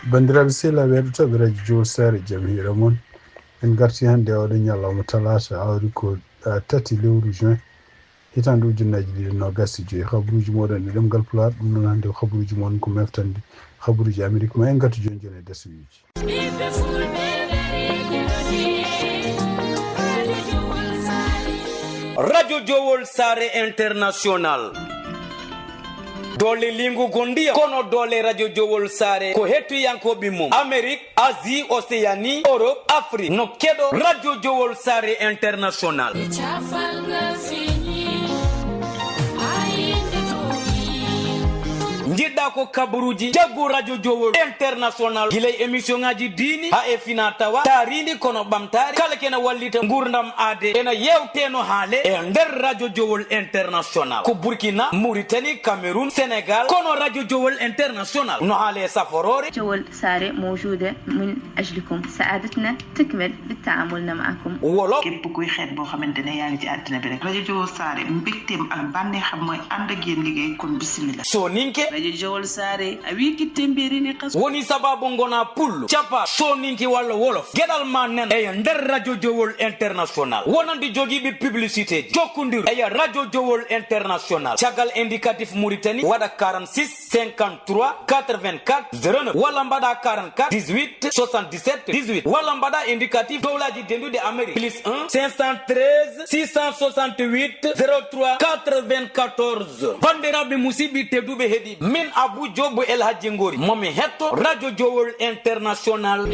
bandiraɓe sehlaɓe to radio Joe Sare jaam hiira moon en garti hannde oɗon ñalawma talata awri ko 3 lewru juin hitande ujunnaji ɗiɗi nogas e joyi habaruji moɗon e ɗemgal Pulaar ɗum noon hannde habaruji moon ko meftande habaruji Amérique ma en gartu joni joni e dasuji radio Jowol Sare International dole lingu gondia kono dole radio Jowol Sare ko hettuyankoɓe mum Amérique, Asie, Océanie, Europe, Afrique no keɗo radio Jowol Sare International. Jiɗɗa ko kabaruji jaggu radio Jowol International gilay émission ngaji dini ha e fina tawa tarindi kono ɓamtari kala kena wallita gurdam ade ena yewteno haale e nder radio Jowol International ko Burkina, Mauritanie, Cameroun, Sénégal kono radio Jowol International no haale saforore. جوول ساري موجودة من أجلكم سعادتنا تكمل بالتعاملنا معكم wolof képp kuy xeet boo xamante ne yaa ngi ci àddina bi rek rajo Jowol Sare mbégteem ak bànneexam mooy ànd ak yéen liggéey kon bismillah soninke rajo Jowol Sare a wiki temberi ni xas woni sababu ngona pullo capa soninki walla wolof gueɗal ma nen eya nder radio Jowol International wonandi jogiiɓe publicité jokkodir eya radio Jowol International caggal indicatif Mauritanie waɗa 46 53 84 09 walla mbaɗa 44 18 77 18 walla mbaɗa indicatif dowlaji dendude Amérique plus 1 513 668 03 94 bandiraɓe musidɓe tedduɓe heeɗi min Abou Jobo El Hadji Ngori momi hetto radio Jowol International.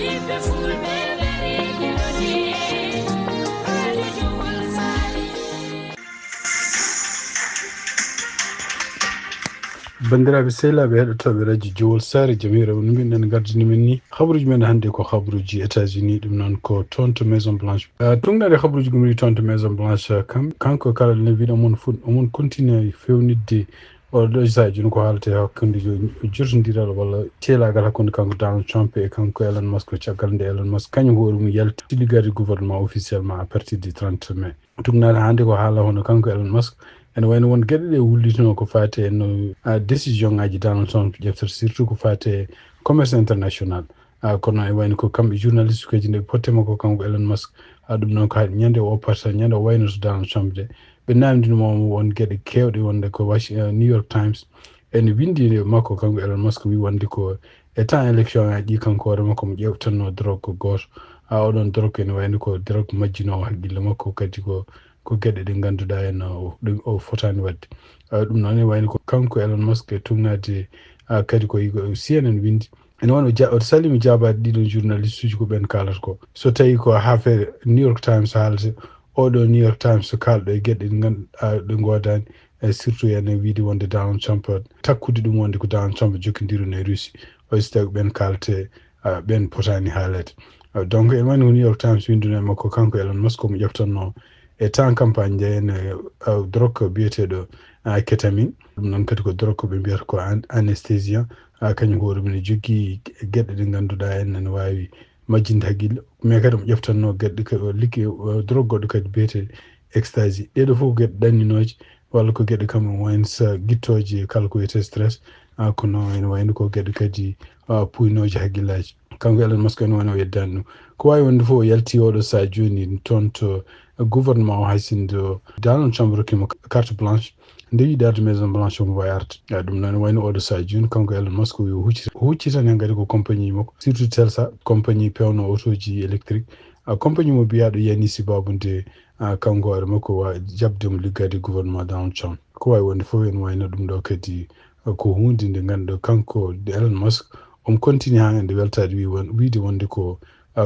bandiraɓe sehlaɓe heɗotoɓe radio Jowol Sare jaam hiira no mbiɗen gardini men ni habaruji men hannde ko habaruji États-Unis ɗum noon ko toon to Maison Blanche tungnade habaruji gumri toon to Maison Blanche kanko kala ne wiɗo omon continue fewnidde oɗo saji no ko haalate hakkunde jotodiral walla ceelagal hakkunde kanko Donald Trump e kanko Elon Musk caggal nde Elon Musk kañum hoore mum yalti ligade gouvernement officiellement à partir du 30 mai tungnade hannde ko haala hono kanko Elon Musk ene wayno won gueɗe ɗe wullitino ko fate no décision ngaji Donald Trump ƴeftere surtout ko fate commerce international kono e wayno ko kamɓe journaliste kuji nde pottema ko kanko Elon Musk ɗum noon ko haɗi ñande o parta ñande o waynoto Donald Trump de ɓe namdinomo won gueɗe kewɗe wonde ko New York Times ene windi makko kanko Elon Musk wi wonde ko e temps élection ngaji ɗi kanko hoore makko mo ƴewtanno drogue goto oɗon drogue ene wayno ko drogue majjinowo haqqille makko kadi ko gueɗe ɗe ngannduɗaa en o fotani wadde ɗum noon ene wayno ko kanko Elon Musk e tumnade kadi ko CNN windi ene wano o salimi jaabade ɗiɗon journaliste uji ko ɓen kaalata ko so tawi ko haafere New York Times haalata oɗo New York Times so kaalɗo e gueɗe ɗe ngannduɗaa ɗe ngoodani surtout ene wiide wonde Donald Trump takkude ɗum wonde ko Donald Trump jokkondiru e Russie o so tawi ko ɓen kaalate ɓen potani haalede donc ene wayno ko New York Times winduno e makko kanko Elon Musk komo ƴeftanno e temps campagne njeyene drogue biyeteɗo kétamine ɗum noon kadi ko drogue ɓe mbiyata ko anesthésiant kañum hoore mum ne jogii gueɗe ɗe ngannduɗaa en ne waawi majjinde haqqille mais kadi mo ƴeftanno gueɗe likki drogue goɗɗo kadi biyeteɗe ecstasy ɗeɗo fof ko gueɗe ɗanninoje walla ko gueɗe kam wayno sa guittoje kala ko wiyete stress kono ene wayno ko gueɗe kadi puynoje haqqillaji kanko Elon Musk ene wayno o yeddani ɗum ko wawi wonde fof o yalti oɗo sa joni toon to gouvernement o haysindo Donald Trump rokkimo carte blanche nde yiɗade Maison Blanche omo wawi arde ɗum noon wayno oɗo sa joni kanko Elon Musk wi hucci tan hen kadi ko compagnie makko surtout Tesla compagnie pewno autoji électrique compagnie mo biyaɗo yani sibabude kanko hoore makko wawi jabdemo liggade gouvernement Donald Trump ko wawi wonde fof en wayno ɗum ɗo kadi ko hunde nde ganduɗa kanko Elon Musk omo continue ha nde weltade wiide wonde ko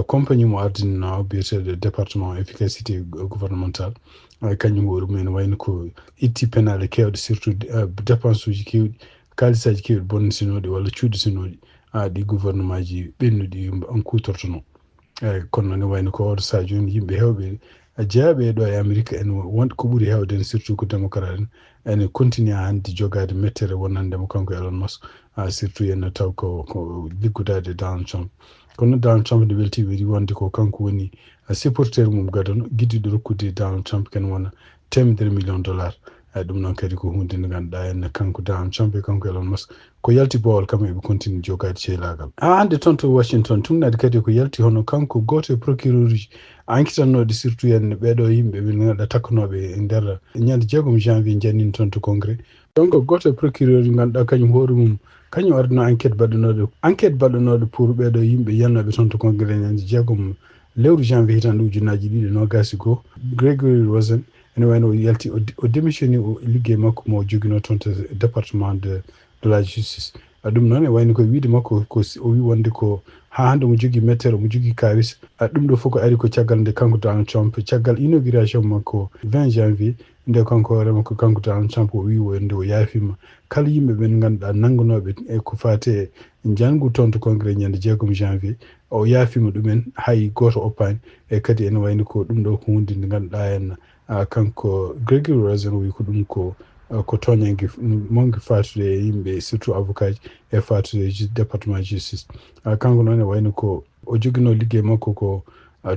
compagnie mo ardinno biyeteɗo département efficacité gouvernemental kañum hoore mumen wayno ko itti penale kewɗe surtout dépense uji kewɗi kalisaji kewɗi bonnitinoɗi walla cuuɗitinoɗi ɗi gouvernement ji ɓennuɗi on kutortono eyyi kono noon ne wayno ko oɗo sa joni yimɓe hewɓe jeeyaɓe ɗo e Amérique en wonde ko ɓuuri hewde en surtout ko démocrate en ene continue hande jogade mettere wonandemo kanko Elon Musk surtout yen taw ko liggudade Donald Trump kono Donald Trump ne welti wiiri wonde ko kanko woni supporteur mum gadano guidiɗo rokkude Donald Trump ken wona $10 million ɗum noon kadi ko hunde nde ganduɗa en kanko Donald Trump e kanko Elon Musk ko yalti bowol kam eɓe continue jogade ceelagal hande toon to Washington tumnade kadi ko yalti hono kanko goto e procureur uji enquêtannoɗe surtout en ɓeɗo yimɓe ɓe ganduɗa takkanoɓe e nder ñande 6 janvier jannini toon to congrès donc goto e procureur uji ganduɗa kañum hoore mum kañum ardino enquête baɗɗanoɗo pour ɓeɗo yimɓe yannoɓe toon to congrès ñande 6 lewru janvier hitande ujunnaji 2021 Gregory Rosen ene wayno o yalti o démissionné o liggey makko mo joguino toon to département de la justice ɗum noon e wayno koye wiide makko ko o wi wonde ko ha hande mo jogui métére mo jogui kawis ɗum ɗo fof ko ari ko caggal nde kanko Donald Trump caggal inauguration makko 20 janvier nde kanko hoore makko kanko Donald Trump o wi wonde o yaafima kala yimɓe ɓen ganduɗa nangganoɓe e ko fate janggu toon to congrès ñande 6 janvier o yaafima ɗumen hay goto oppani e kadi ene wayno ko ɗum ɗo ko hunde nde ganduɗa en kanko Gregory Rosen wi ko ɗum ko toñangue mongue fatude e yimɓe surtout avocat ji e fatude département justice kanko noon e wayno ko o joguino liggey makko ko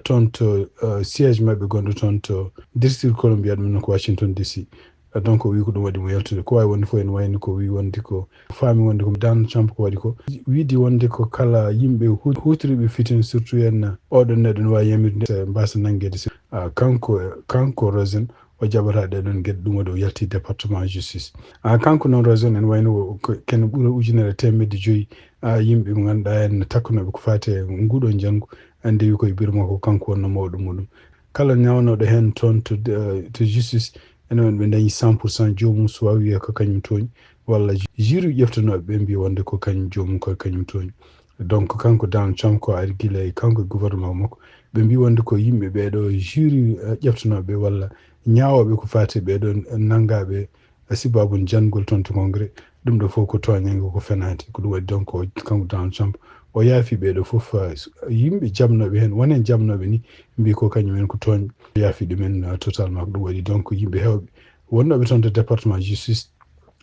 toon to siège mabɓe gonɗo toon to district Columbia ɗum noon ko Washington DC donc o wi ko ɗum waɗi mo yaltude ko wawi wonde fof ene wayno ko wi wonde ko faami wonde ko Donald Trump ko waɗi ko wiidi wonde ko kala yimɓe hutoriɓe fitin surtout en oɗon neɗɗo ne wawi yamirde mbasa nanguede kanko Rosen o jaɓata ɗeɗon gueɗe ɗum waɗi o yalti département justice kanko noon Rosen en wayno kene ɓuura 1,500 yimɓe mo ganduɗa en takkanoɓe ko fate nguɗon janggo ndewi koye biro makko kanko wonno mawɗo muɗum kala ñawnoɗo hen toon to justice enen ɓe dañi 100% jomum so wawi wiye ko kañum tooñi walla jury ƴeftanoɓe ɓe mbi wonde ko kañum jomum ko kañum tooñi donc kanko Donald Trump ko ari guila e kanko e gouvernement makko ɓe mbi wonde ko yimɓe ɓeɗo jury ƴeftanoɓe walla ñawoɓe ko fate ɓeɗo nangaɓe sibabun jangol toon to congrès ɗum ɗo fof ko toñange ko fenade ko ɗum waɗi donc kanko Donald Trump o yaafi ɓeɗo fof yimɓe jamnoɓe hen wonen jamnoɓe ni mbi ko kañumen ko tooñ yaafi ɗumen totalement ko ɗum waɗi donc yimɓe hewɓe wonnoɓe toon to département justice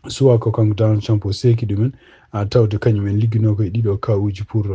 suwa ko kanko Donald Trump o seeki ɗumen tawde kañumen liggino koye ɗiɗo kawuji pour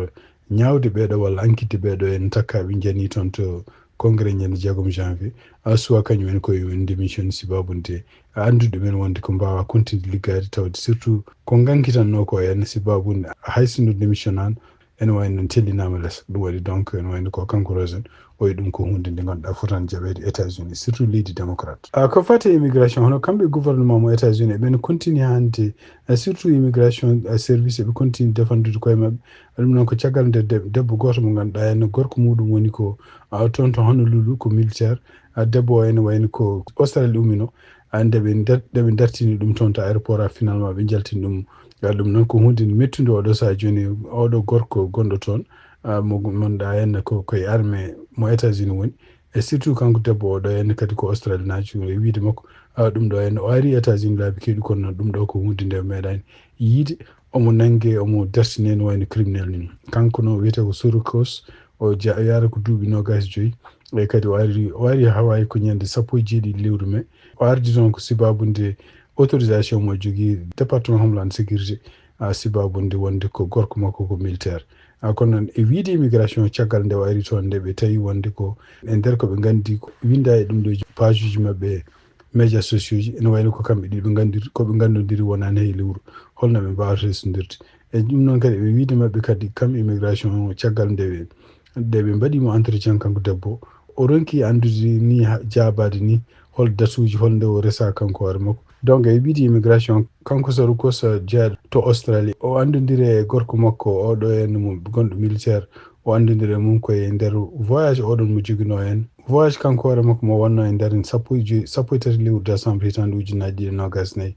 ñawde ɓeɗo walla enquête ɓeɗo en takkaɓe jani toon to congrès ñande 6 janvier suwa kañumen koye démission sibabunde andude men wonde ko mbawa continue liggade tawde surtout ko gankitanno ko en sibabunde hayso ndu démissionnano ene wayno tellinama less ɗum waɗi donc ene wayno ko kanko Rosen o yi ɗum ko hunde nde ganduɗa fotani jaɓede États-Unis surtout leydi démocrate ko fate immigration hono kamɓe gouvernement mo États-Unis eɓen continue hande surtout immigration service eɓe continue defandude koye mabɓe ɗum noon ko caggal nde debbo goto mo ganduɗa en gorko muɗum woni ko toon to Honolulu ko militaire debbo o ene wayno ko Australie ummino ndeɓe dartini ɗum toon to aéroport finalement ɓe jaltini ɗum ɗum noon ko hunde mettude oɗo saha joni oɗo gorko gonɗo toon mo ganduɗa en koye armée mo États-Unis woni e surtout kanko debbo oɗo en kadi ko Australie najo e wiide makko ɗum ɗo en o ari États-Unis laabi kewɗi kono noon ɗum ɗo ko hunde nde meeɗani yiide omo nangue omo dartine no wayno criminel ni kanko no wiyete ko Sorokos o yara ko duuɓi 25 e kadi o ari Hawaii ko ñande 17 lewru mai o ardi toon ko sibabunde autorisation mo jogui département homeland sécurité sibabunde wonde ko gorko makko ko militaire kono noon e wiide immigration caggal nde o ari toon nde ɓe tawi wonde ko e nder koɓe gandi winda e ɗum ɗo page uji mabɓe médias sociaux ji ene wayno ko kamɓe ɗi koɓe gandodiri wonani hay lewru holno ɓe mbawata ressodirde e ɗum noon kadi ɓe wiide mabɓe kadi kam immigration caggal nde ɓe mbaɗimo entretien kanko debbo o ronki andude ni jabade ni hol datuji holnde o resa kanko hoore makko donc e wiide immigration kanko Sorokos jeeyaɗo to Australie o andodiri e gorko makko oɗo en mo gonɗo militaire o andodiri e mum koye nder voyage oɗon mo joguino en voyage kanko hoore makko mo wonno e nder 13 lewru décembre hitande 2024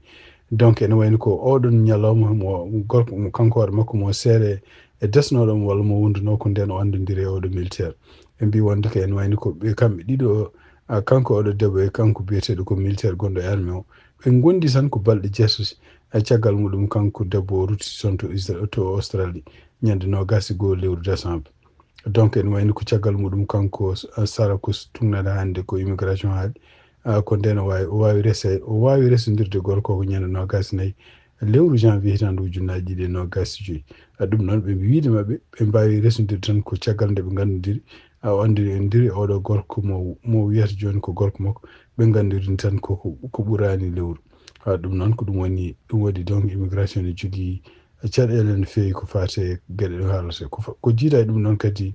donc ene wayno ko oɗon ñalawma mo gorko kanko hoore makko mo seere e desnoɗomo walla mo wonduno ko nden o andodiri e oɗo militaire ɓe mbi wonde ko ene wayno ko ɓe kamɓe ɗiɗo kanko oɗo debbo e kanko biyeteɗo ko militaire gonɗo e armée o ɓe gondi tan ko balɗe jeesusi caggal muɗum kanko debbo o rutti toon to Australie ñande 21 lewru décembre donc ene wayno ko caggal muɗum kanko Sorokos tugnade hande ko immigration haali ko nden o wawi ressodirde gorko ko ñande 24 lewru janvier hitande 2025 ɗum noon ɓe wiide mabɓe ɓe mbawi ressodirde tan ko caggal nde ɓe gandodiri o andiri oɗo gorko mo wiyata joni ko gorko makko ɓe gandirini tan ko ɓurani lewru ɗum noon ko ɗum woni ɗum waɗi donc immigration ne jogii caɗeele no feewi ko fate geɗe ɗo haalate ko jiiɗa e ɗum noon kadi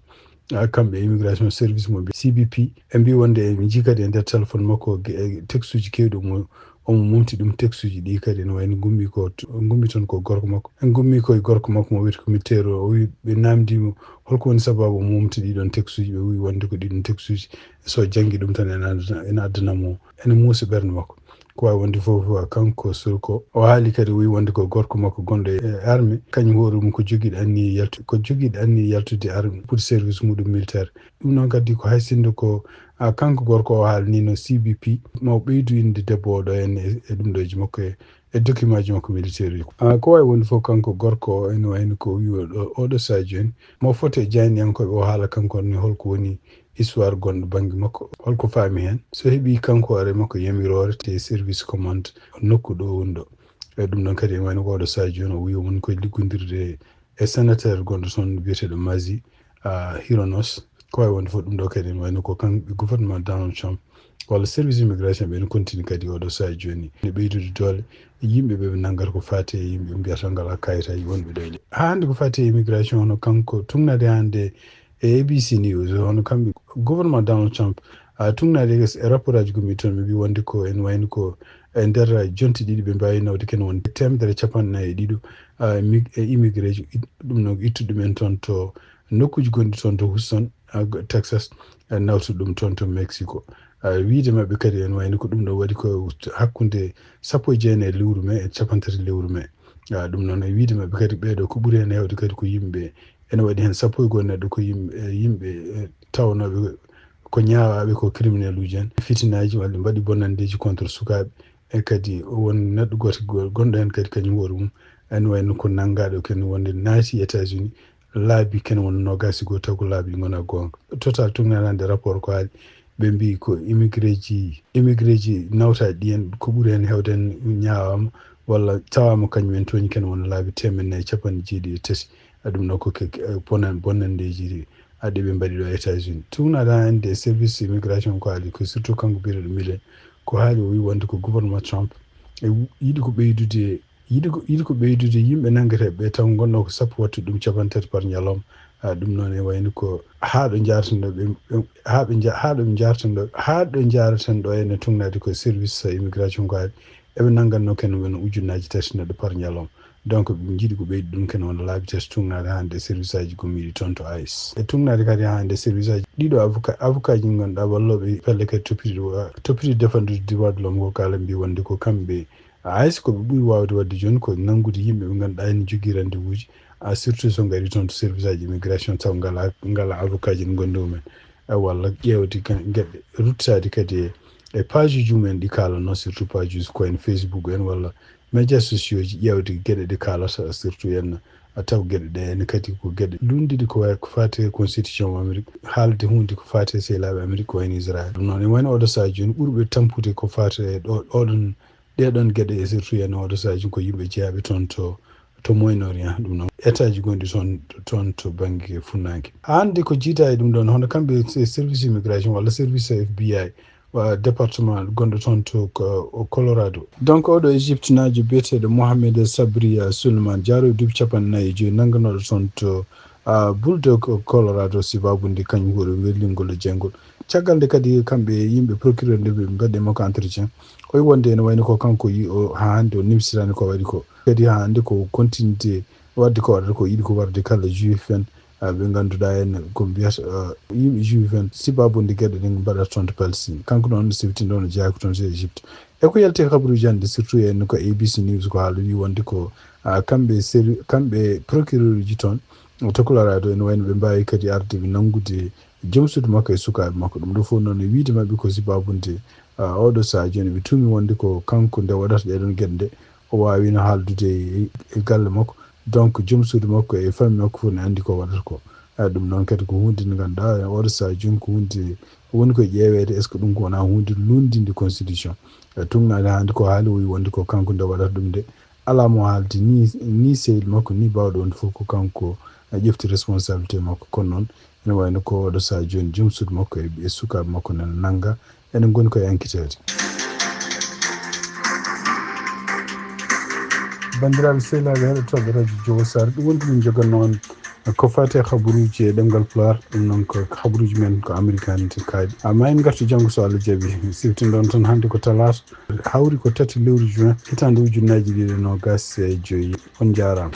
kamɓe immigration service mo CBP e mbi wonde mi jii kadi e nder téléphone makko texte uji kewɗi omo mumti ɗum texte uji ɗi kadi no wayno gummi toon ko gorko makko en gummi koye gorko makko mo wiyete commissaire o wi ɓe namdimo holko woni sababu o mumti ɗiɗon texte uji ɓe wi wonde ko ɗiɗon texte uji so janggi ɗum tan ene addanamo ene muusi ɓernde makko ko wawi wonde fof kanko surko o haali kadi wi wonde ko gorko makko gonɗo e armée kañum hoore mum ko joguiɗo anni yaltude armée pour service muɗum militaire ɗum noon kadi ko haysinde ko kanko gorko o haalni no CBP maw ɓeydu inde debbo oɗo en e ɗum ɗoji makko e document ji makko militaire uji ko wawi wonde fof kanko gorko o ene wayno ko wi oɗo sadio en mo foto jayniyankoɓe o haala kanko ni holko woni histoire gonɗo banggue makko holko faami hen so heeɓi kanko hoore makko yamirore te service commande nokku ɗo woni ɗo e ɗum ɗon kadi ene wayno ko oɗo sadio en o wi woni koye liggodirde e sénateur gonɗo toon biyeteɗo Mardi Hironos ko wawi wonde fof ɗum ɗo kadi ene wayno ko kamɓe gouvernement Donald Trump walla service immigration ɓe ne continue kadi oɗo sadio joni ne ɓeydude doole yimɓe ɓe nanngata ko fate yimɓe mbiyata ngala kayitaji wonɓe ɗo hande ko fate immigration hono kanko tugnade hande e ABC News hono kamɓe gouvernement Donald Trump tugnade e rapport aji gummi toon ɓe mbi wonde ko en wayno ko e nder jonti ɗiɗi ɓe mbawi nawde ken wonde 152 e immigré ji ɗum noon ittude ɗumen toon to nokkuji gonɗi toon to Houston Texas nawtude ɗum toon to Mexico wiide mabɓe kadi en wayno ko ɗum ɗo waɗi ko hakkude 19 lewru mai e 53 lewru mai ɗum noon e wiide mabɓe kadi ɓeeɗo ko ɓuuri hen hewde kadi ko yimɓe ene waɗi hen 11 neɗɗo ko yimɓe tawnoɓe ko ñaawaɓe ko criminel uji en fitinaji walla mbaɗi bonandeji contre sukaɓe e kadi won neɗɗo goto gonɗo hen kadi kañum hoore mum ene wayno ko nanggaɗo ken wonde naati États-Unis laabi ken won nogasi go taw ko laabi ɗi gona gonga total tugnanande rapport ko haali ɓe mbi ko immigré ji nawtaji ɗi hen ko ɓuuri hen hewden ñaawama walla tawama kañumen toñi ken wona laabi 197 ɗum ɗo ko bonandeji ɗi ɓe mbaɗi ɗo États-Unis tugnade hande service immigration ko haali ko surtout kanko biyeteɗo Millen ko haali o wi wonde ko gouvernement Trump yiɗi ko ɓeydude yimɓe nanggateɓe ɓe taw gonɗo ko sappo wattude ɗum 3 par ñalawma ɗum noon e wayno ko haɗo jaratan ɗo ene tugnade ko service immigration ko haali eɓe nangganno ken wona ujunnaji 3 neɗɗo par ñalawma donc ɓe jiiɗi ko ɓeydi ɗum ken wona laabi 3 tugnade hande service aji gommiɗi toon to ICE e tugnade kadi hande service aji ɗiɗo avocat ji ganduɗa walloɓe pelle kadi toppiti défendude droit de l'homme ko kala mbi wonde ko kamɓe ICE koɓe ɓuuri wawde wadde joni ko nanngude yimɓe ɓe ganduɗa ene jogui rendez-vous ji surtout so gari toon to service aji immigration taw ngala avocat ji ne gondi mumen walla ƴewde gueɗe ruttade kadi e page uji mumen ɗi kalano surtout page uji ko en Facebook en walla médias sociaux ji ƴewde gueɗe ɗe kalata surtout en taw gueɗe ɗe ene kadi ko gueɗe lundide ko way ko fate constitution o Amérique haalde hunde ko fate sehlaɓe Amérique ko wayno Israël ɗum noon e wayno oɗo saha joni ɓurɓe tampude ko fate ɗeɗon gueɗe e surtout en oɗo saha joni ko yimɓe jeeyaɓe toon to Moyen-Orient ɗum noon état ji gonɗi toon to banggue funnangue hande ko jiita e ɗum ɗon hono kamɓe service immigration walla service FBI département gonɗo toon to Colorado donc oɗo Égypte najo biyeteɗo Mohamed Sabri Souleymane jaaroy duuɓi 45 nangganoɗo toon to Bulldog Colorado sibabude kañum hoore werlingol e jenggol caggal nde kadi kamɓe yimɓe procureur nde ɓe mbaɗe makko entretien o wonde ene wayno ko kanko yi ha hande o nimsirani ko waɗi ko kadi ha hande ko continuité wadde ko waɗata ko yiɗi ko warde kala juif en ɓe ganduɗa en ko mbiyata yimɓe juif en sibabude gueɗe ɗe mbaɗata toon to Palestine kanko noon sefti ɗon jeeya ko toon to Égypte e ko yalte kabaruji hande surtout en ko ABC News ko haala wi wonde ko kamɓe procureur uji toon to Colorado ene wayno ɓe mbawi kadi arde ɓe nanngude jomsude makko e sukaɓe makko ɗum ɗo fof noon e wiide mabɓe ko sibabude oɗo saha joni ɓe tumi wonde ko kanko nde waɗata ɗeɗon gueɗe nde o wawino haaldude e galle makko donc jomsude makko e famille makko fof ne andi ko waɗata ko ɗum noon kadi ko hunde nde ganduɗa oɗo saha joni ko hunde woni koye ƴeewede est ce que ɗum ko wona hunde lundinde constitution tugnade hande ko haali o wi wonde ko kanko nde waɗata ɗum nde ala mo haalde ni sehil makko ni bawɗo wonde fof ko kanko ƴefti responsabilité makko kono noon ene wayno ko oɗo saha joni jomsude makko e sukaɓe makko nana nangga enen goni koye enquêtede bandiraɓe sehilaɓe heɗotoɓe radio Jowo Sar ɗum wonti min joganno on ko fate habaruji e ɗemgal Pulaar ɗum noon ko habaruji men ko américanité kaaɗi amma en gartu janggo so Allah jaaɓi siftindon tan hannde ko talata hawri ko 3 lewru juin hitande ujunnaji 2025 on jarama.